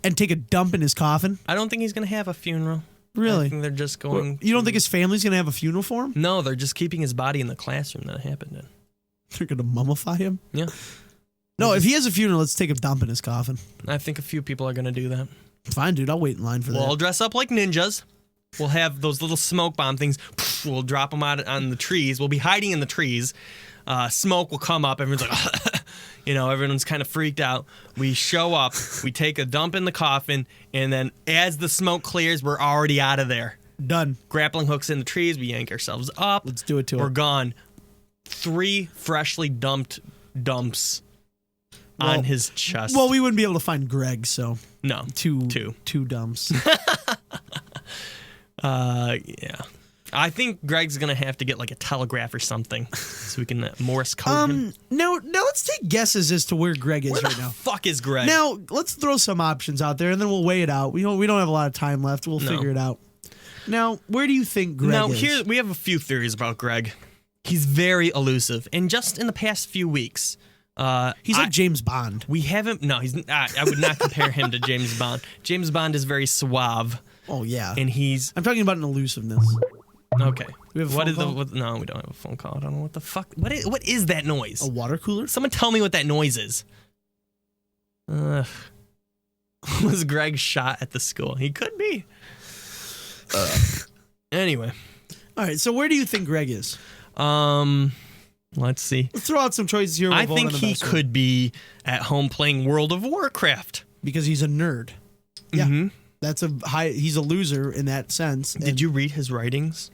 and take a dump in his coffin? I don't think he's going to have a funeral. I Really? think they're just going... You don't think his family's going to have a funeral for him? No, they're just keeping his body in the classroom that it happened in. They're going to mummify him? Yeah. No, if he has a funeral, let's take a dump in his coffin. I think a few people are going to do that. Fine, dude. I'll wait in line for We'll all that. dress up like ninjas. We'll have those little smoke bomb things. We'll drop them out on the trees. We'll be hiding in the trees. Smoke will come up. Everyone's like, everyone's kind of freaked out. We show up. We take a dump in the coffin. And then as the smoke clears, we're already out of there. Done. Grappling hooks in the trees. We yank ourselves up. Let's do it to We're him. gone. 3 freshly dumped dumps Well- on his chest. Well, we wouldn't be able to find Greg, so no. two Two. dumps. Yeah. I think Greg's gonna have to get like a telegraph or something so we can Morse code him. No, let's take guesses as to where Greg is Where right the now. fuck is Greg? Now, let's throw some options out there, and then we'll weigh it out. We don't have a lot of time left. We'll No. figure it out. Now, where do you think Greg now is? here we have a few theories about Greg. He's very elusive, and just in the past few weeks, He's like James Bond. we haven't. No, he's. I would not compare him to James Bond. James Bond is very suave, Oh, yeah. and he's I'm talking about an elusiveness. okay. We have a What phone is call? no, we don't have a phone call. I don't know what the fuck. What is that noise? A water cooler? Someone tell me what that noise is. Was Greg shot at the school? He could be. Anyway, All right, so where do you think Greg is? let's see. Let's throw out some choices here. We'll I vote think on the he best one. could be at home playing World of Warcraft. Because he's a nerd. Yeah. Mhm. That's a high. He's a loser in that sense. Did you read his writings?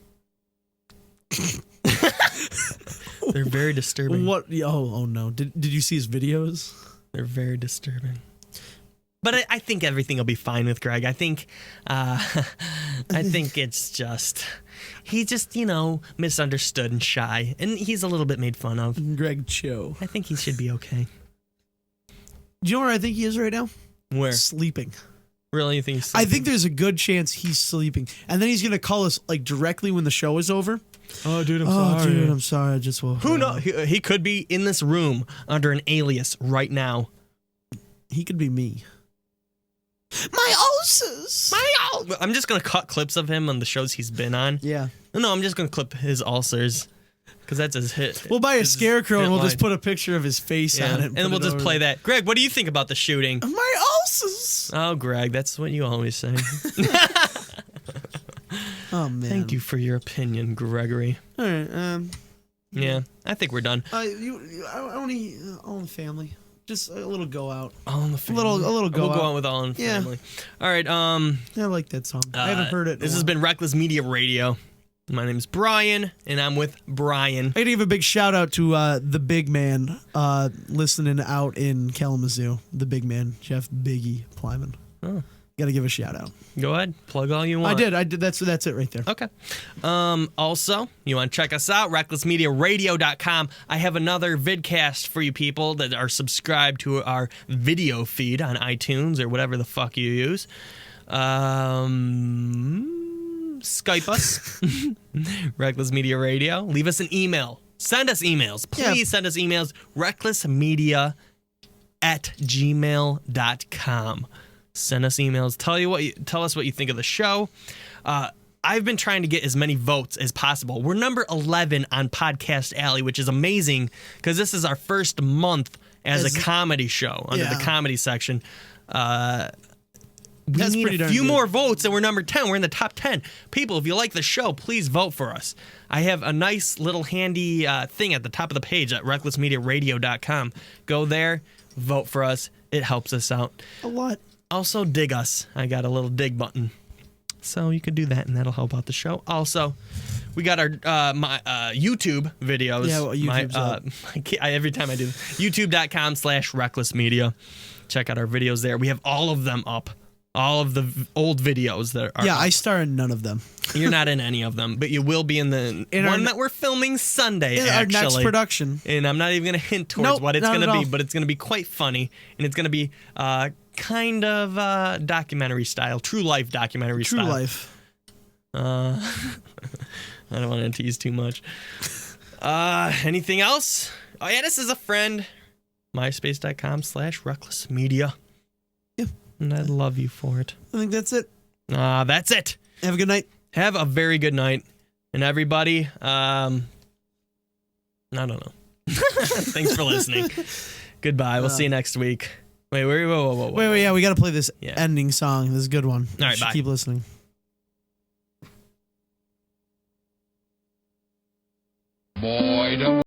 They're very disturbing. What? Oh no. Did you see his videos? They're very disturbing. But I think everything will be fine with Greg. I think it's just he's just misunderstood and shy, and he's a little bit made fun of. Greg Cho. I think he should be okay. Do you know where I think he is right now? Where? Sleeping. Really, you think? He's I think there's a good chance he's sleeping, and then he's gonna call us like directly when the show is over. Oh, dude, Dude, I'm sorry. I just woke Who up. knows? He could be in this room under an alias right now. He could be me. My ulcers. I'm just gonna cut clips of him on the shows he's been on. Yeah. No, I'm just gonna clip his ulcers because that's his hit. We'll buy a his scarecrow hit and we'll line. just put a picture of his face Yeah, on it, and we'll just play that. Greg, what do you think about the shooting? My ulcers. Oh, Greg, that's what you always say. Oh man. Thank you for your opinion, Gregory. All right. Yeah, I think we're done. I only all in the family. Just a little go out. All in the family. A little go We'll go out. on with all in the Yeah. family. All right. Yeah, I like that song. I haven't heard it. in a This has while. been Wreckless Media Radio. My name's Brian, and I'm with Brian. I gotta give a big shout out to the big man listening out in Kalamazoo. The big man, Jeff Biggie Plyman. Oh. Gotta give a shout out. Go ahead, plug all you want. I did. That's it right there. Okay. Also, you want to check us out, recklessmediaradio.com. I have another vidcast for you people that are subscribed to our video feed on iTunes or whatever the fuck you use. Skype us, Reckless Media Radio. Leave us an email. Send us emails. Please send us emails. recklessmedia@gmail.com. Send us emails. Tell us what you think of the show. I've been trying to get as many votes as possible. We're number 11 on Podcast Alley, which is amazing because this is our first month as a comedy show under the comedy section. We That's need pretty a darn few good. more votes, and we're number 10. We're in the top 10. People, if you like the show, please vote for us. I have a nice little handy thing at the top of the page at recklessmediaradio.com. Go there, vote for us. It helps us out. A lot. Also, dig us. I got a little dig button. So you could do that, and that'll help out the show. Also, we got our my YouTube videos. Yeah, well, YouTube's up. Every time I do this. YouTube.com/recklessmedia. Check out our videos there. We have all of them up. all of the old videos that are. Yeah, I star in none of them. You're not in any of them, but you will be in the one that we're filming Sunday. In our next production. And I'm not even going to hint towards what it's not going to at be, all. but it's going to be quite funny, and it's going to be kind of documentary style, true life documentary True style. life. I don't want to tease too much. Anything else? Oh yeah, this is a friend. MySpace.com/RecklessMedia. Yeah. And I love you for it. I think that's it. That's it. Have a good night. Have a very good night. And everybody, I don't know. Thanks for listening. Goodbye. We'll see you next week. Wait, whoa. Wait, yeah, we got to play this ending song. This is a good one. All right, bye. Keep listening. Boy, don't